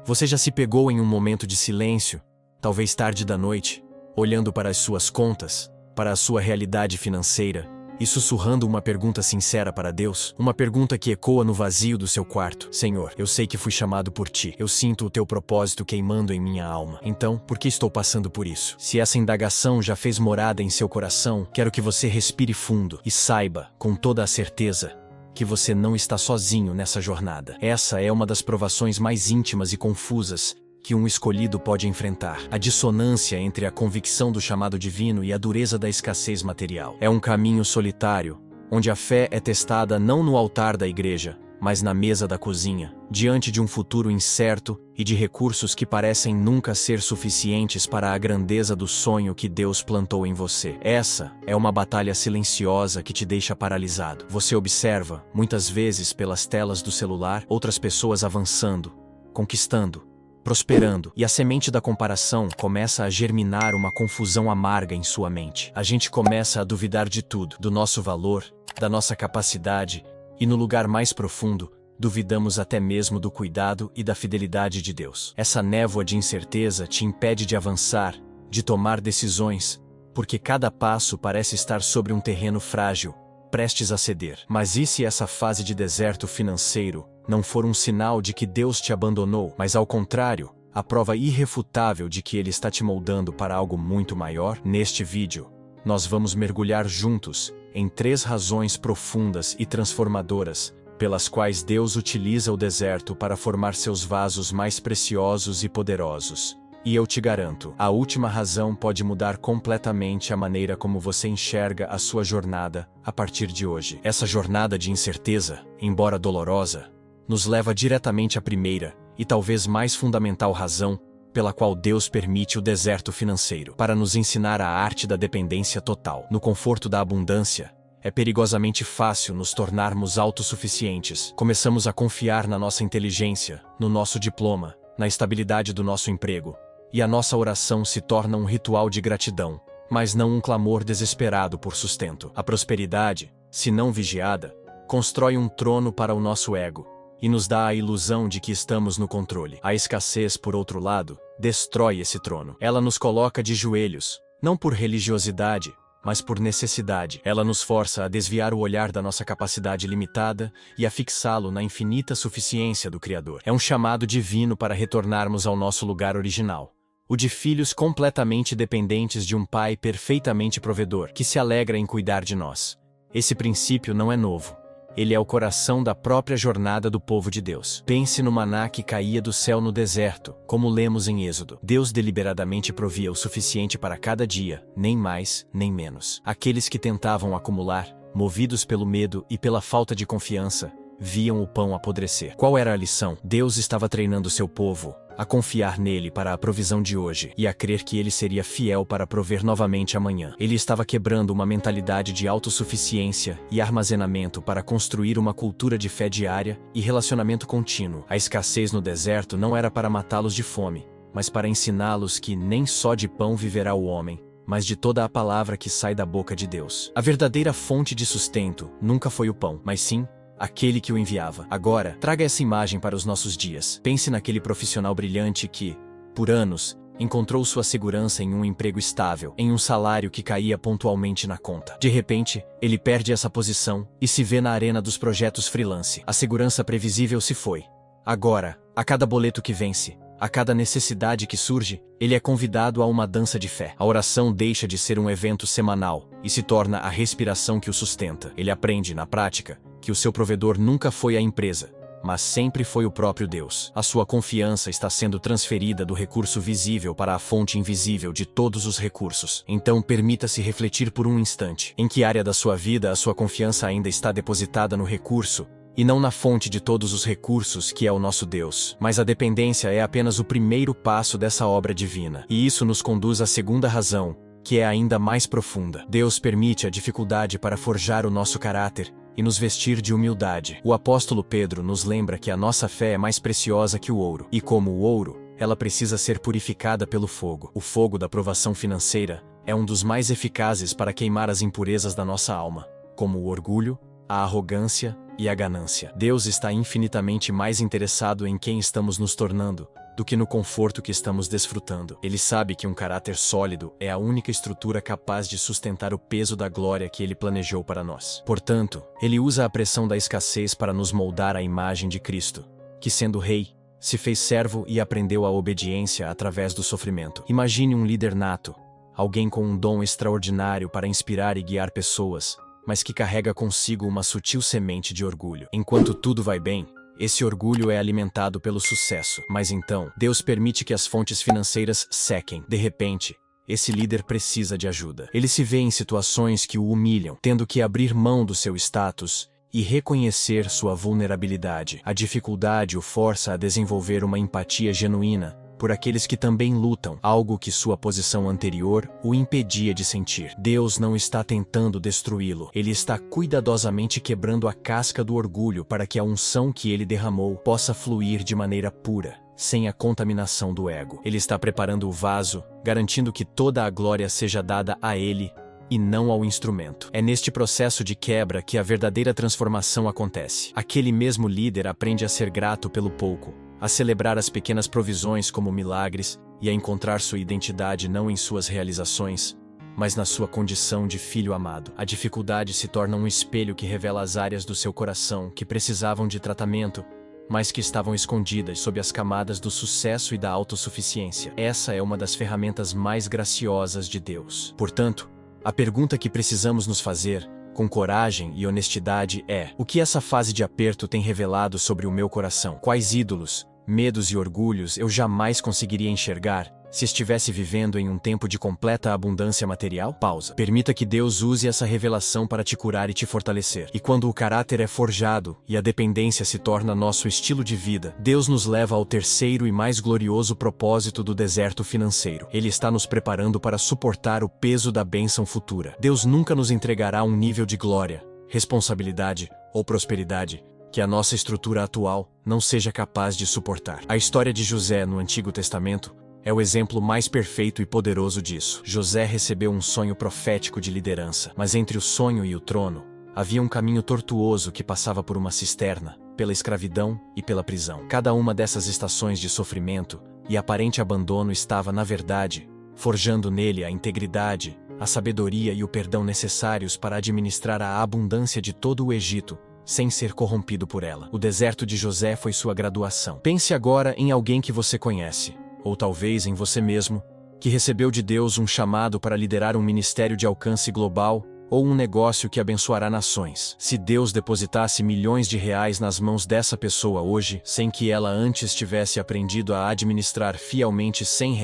Você já se pegou em um momento de silêncio, talvez tarde da noite, olhando para as suas contas, para a sua realidade financeira, e sussurrando uma pergunta sincera para Deus? Uma pergunta que ecoa no vazio do seu quarto. Senhor, eu sei que fui chamado por Ti. Eu sinto o Teu propósito queimando em minha alma. Então, por que estou passando por isso? Se essa indagação já fez morada em seu coração, quero que você respire fundo e saiba, com toda a certeza, que você não está sozinho nessa jornada. Essa é uma das provações mais íntimas e confusas que um escolhido pode enfrentar. A dissonância entre a convicção do chamado divino e a dureza da escassez material. É um caminho solitário, onde a fé é testada não no altar da igreja, mas na mesa da cozinha, diante de um futuro incerto e de recursos que parecem nunca ser suficientes para a grandeza do sonho que Deus plantou em você. Essa é uma batalha silenciosa que te deixa paralisado. Você observa, muitas vezes pelas telas do celular, outras pessoas avançando, conquistando, prosperando, e a semente da comparação começa a germinar uma confusão amarga em sua mente. A gente começa a duvidar de tudo, do nosso valor, da nossa capacidade, e no lugar mais profundo, duvidamos até mesmo do cuidado e da fidelidade de Deus. Essa névoa de incerteza te impede de avançar, de tomar decisões, porque cada passo parece estar sobre um terreno frágil, prestes a ceder. Mas e se essa fase de deserto financeiro não for um sinal de que Deus te abandonou, mas ao contrário, a prova irrefutável de que Ele está te moldando para algo muito maior? Neste vídeo, nós vamos mergulhar juntos em 3 razões profundas e transformadoras pelas quais Deus utiliza o deserto para formar seus vasos mais preciosos e poderosos. E eu te garanto, a última razão pode mudar completamente a maneira como você enxerga a sua jornada a partir de hoje. Essa jornada de incerteza, embora dolorosa, nos leva diretamente à primeira e talvez mais fundamental razão pela qual Deus permite o deserto financeiro, para nos ensinar a arte da dependência total. No conforto da abundância, é perigosamente fácil nos tornarmos autossuficientes. Começamos a confiar na nossa inteligência, no nosso diploma, na estabilidade do nosso emprego, e a nossa oração se torna um ritual de gratidão, mas não um clamor desesperado por sustento. A prosperidade, se não vigiada, constrói um trono para o nosso ego e nos dá a ilusão de que estamos no controle. A escassez, por outro lado, destrói esse trono. Ela nos coloca de joelhos, não por religiosidade, mas por necessidade. Ela nos força a desviar o olhar da nossa capacidade limitada e a fixá-lo na infinita suficiência do Criador. É um chamado divino para retornarmos ao nosso lugar original, o de filhos completamente dependentes de um Pai perfeitamente provedor, que se alegra em cuidar de nós. Esse princípio não é novo. Ele é o coração da própria jornada do povo de Deus. Pense no maná que caía do céu no deserto, como lemos em Êxodo. Deus deliberadamente provia o suficiente para cada dia, nem mais, nem menos. Aqueles que tentavam acumular, movidos pelo medo e pela falta de confiança, viam o pão apodrecer. Qual era a lição? Deus estava treinando seu povo a confiar nele para a provisão de hoje e a crer que ele seria fiel para prover novamente amanhã. Ele estava quebrando uma mentalidade de autossuficiência e armazenamento para construir uma cultura de fé diária e relacionamento contínuo. A escassez no deserto não era para matá-los de fome, mas para ensiná-los que nem só de pão viverá o homem, mas de toda a palavra que sai da boca de Deus. A verdadeira fonte de sustento nunca foi o pão, mas sim aquele que o enviava. Agora, traga essa imagem para os nossos dias. Pense naquele profissional brilhante que, por anos, encontrou sua segurança em um emprego estável, em um salário que caía pontualmente na conta. De repente, ele perde essa posição e se vê na arena dos projetos freelance. A segurança previsível se foi. Agora, a cada boleto que vence, a cada necessidade que surge, ele é convidado a uma dança de fé. A oração deixa de ser um evento semanal e se torna a respiração que o sustenta. Ele aprende, na prática, que o seu provedor nunca foi a empresa, mas sempre foi o próprio Deus. A sua confiança está sendo transferida do recurso visível para a fonte invisível de todos os recursos. Então permita-se refletir por um instante. Em que área da sua vida a sua confiança ainda está depositada no recurso, e não na fonte de todos os recursos que é o nosso Deus? Mas a dependência é apenas o primeiro passo dessa obra divina. E isso nos conduz à segunda razão, que é ainda mais profunda. Deus permite a dificuldade para forjar o nosso caráter e nos vestir de humildade. O apóstolo Pedro nos lembra que a nossa fé é mais preciosa que o ouro. E como o ouro, ela precisa ser purificada pelo fogo. O fogo da provação financeira é um dos mais eficazes para queimar as impurezas da nossa alma, como o orgulho, a arrogância e a ganância. Deus está infinitamente mais interessado em quem estamos nos tornando do que no conforto que estamos desfrutando. Ele sabe que um caráter sólido é a única estrutura capaz de sustentar o peso da glória que ele planejou para nós. Portanto, ele usa a pressão da escassez para nos moldar à imagem de Cristo, que, sendo rei, se fez servo e aprendeu a obediência através do sofrimento. Imagine um líder nato, alguém com um dom extraordinário para inspirar e guiar pessoas, mas que carrega consigo uma sutil semente de orgulho. Enquanto tudo vai bem, esse orgulho é alimentado pelo sucesso. Mas então, Deus permite que as fontes financeiras sequem. De repente, esse líder precisa de ajuda. Ele se vê em situações que o humilham, tendo que abrir mão do seu status e reconhecer sua vulnerabilidade. A dificuldade o força a desenvolver uma empatia genuína por aqueles que também lutam, algo que sua posição anterior o impedia de sentir. Deus não está tentando destruí-lo. Ele está cuidadosamente quebrando a casca do orgulho para que a unção que ele derramou possa fluir de maneira pura, sem a contaminação do ego. Ele está preparando o vaso, garantindo que toda a glória seja dada a ele e não ao instrumento. É neste processo de quebra que a verdadeira transformação acontece. Aquele mesmo líder aprende a ser grato pelo pouco, a celebrar as pequenas provisões como milagres e a encontrar sua identidade não em suas realizações, mas na sua condição de filho amado. A dificuldade se torna um espelho que revela as áreas do seu coração que precisavam de tratamento, mas que estavam escondidas sob as camadas do sucesso e da autossuficiência. Essa é uma das ferramentas mais graciosas de Deus. Portanto, a pergunta que precisamos nos fazer, com coragem e honestidade, é: o que essa fase de aperto tem revelado sobre o meu coração? Quais ídolos, medos e orgulhos eu jamais conseguiria enxergar se estivesse vivendo em um tempo de completa abundância material? Pausa. Permita que Deus use essa revelação para te curar e te fortalecer. E quando o caráter é forjado e a dependência se torna nosso estilo de vida, Deus nos leva ao terceiro e mais glorioso propósito do deserto financeiro. Ele está nos preparando para suportar o peso da bênção futura. Deus nunca nos entregará um nível de glória, responsabilidade ou prosperidade que a nossa estrutura atual não seja capaz de suportar. A história de José no Antigo Testamento é o exemplo mais perfeito e poderoso disso. José recebeu um sonho profético de liderança, mas entre o sonho e o trono, havia um caminho tortuoso que passava por uma cisterna, pela escravidão e pela prisão. Cada uma dessas estações de sofrimento e aparente abandono estava, na verdade, forjando nele a integridade, a sabedoria e o perdão necessários para administrar a abundância de todo o Egito, sem ser corrompido por ela. O deserto de José foi sua graduação. Pense agora em alguém que você conhece, ou talvez em você mesmo, que recebeu de Deus um chamado para liderar um ministério de alcance global ou um negócio que abençoará nações. Se Deus depositasse milhões de reais nas mãos dessa pessoa hoje, sem que ela antes tivesse aprendido a administrar fielmente R$ 100,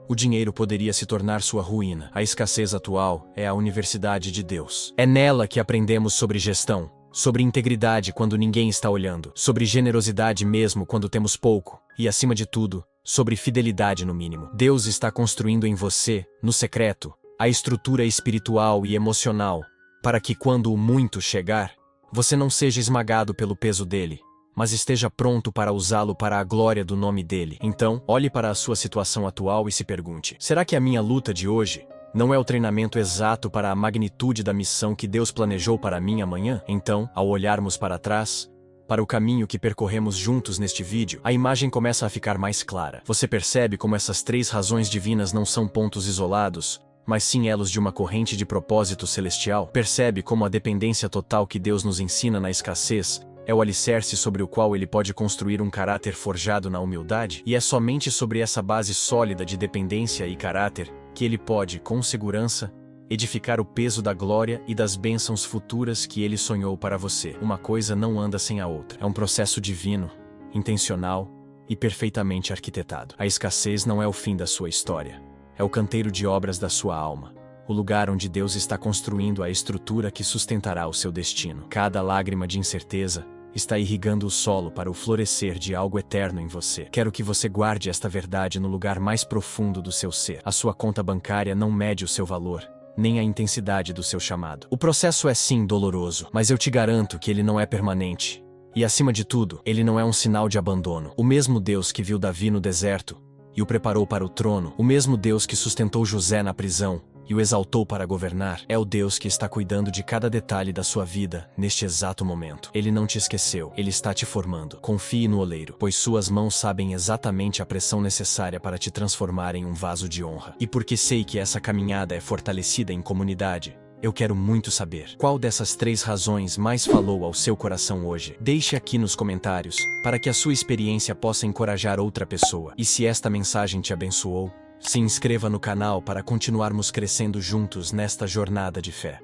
o dinheiro poderia se tornar sua ruína. A escassez atual é a universidade de Deus. É nela que aprendemos sobre gestão, sobre integridade quando ninguém está olhando, sobre generosidade mesmo quando temos pouco, e acima de tudo, sobre fidelidade no mínimo. Deus está construindo em você, no secreto, a estrutura espiritual e emocional, para que quando o muito chegar, você não seja esmagado pelo peso dele, mas esteja pronto para usá-lo para a glória do nome dele. Então, olhe para a sua situação atual e se pergunte: será que a minha luta de hoje não é o treinamento exato para a magnitude da missão que Deus planejou para mim amanhã? Então, ao olharmos para trás, para o caminho que percorremos juntos neste vídeo, a imagem começa a ficar mais clara. Você percebe como essas três razões divinas não são pontos isolados, mas sim elos de uma corrente de propósito celestial? Percebe como a dependência total que Deus nos ensina na escassez é o alicerce sobre o qual ele pode construir um caráter forjado na humildade? E é somente sobre essa base sólida de dependência e caráter que ele pode, com segurança, edificar o peso da glória e das bênçãos futuras que ele sonhou para você. Uma coisa não anda sem a outra. É um processo divino, intencional e perfeitamente arquitetado. A escassez não é o fim da sua história. É o canteiro de obras da sua alma, o lugar onde Deus está construindo a estrutura que sustentará o seu destino. Cada lágrima de incerteza está irrigando o solo para o florescer de algo eterno em você. Quero que você guarde esta verdade no lugar mais profundo do seu ser. A sua conta bancária não mede o seu valor, nem a intensidade do seu chamado. O processo é sim doloroso, mas eu te garanto que ele não é permanente. E acima de tudo, ele não é um sinal de abandono. O mesmo Deus que viu Davi no deserto e o preparou para o trono, o mesmo Deus que sustentou José na prisão, e o exaltou para governar. É o Deus que está cuidando de cada detalhe da sua vida neste exato momento. Ele não te esqueceu, ele está te formando. Confie no oleiro, pois suas mãos sabem exatamente a pressão necessária para te transformar em um vaso de honra. E porque sei que essa caminhada é fortalecida em comunidade, eu quero muito saber qual dessas 3 razões mais falou ao seu coração hoje. Deixe aqui nos comentários, para que a sua experiência possa encorajar outra pessoa. E se esta mensagem te abençoou, se inscreva no canal para continuarmos crescendo juntos nesta jornada de fé.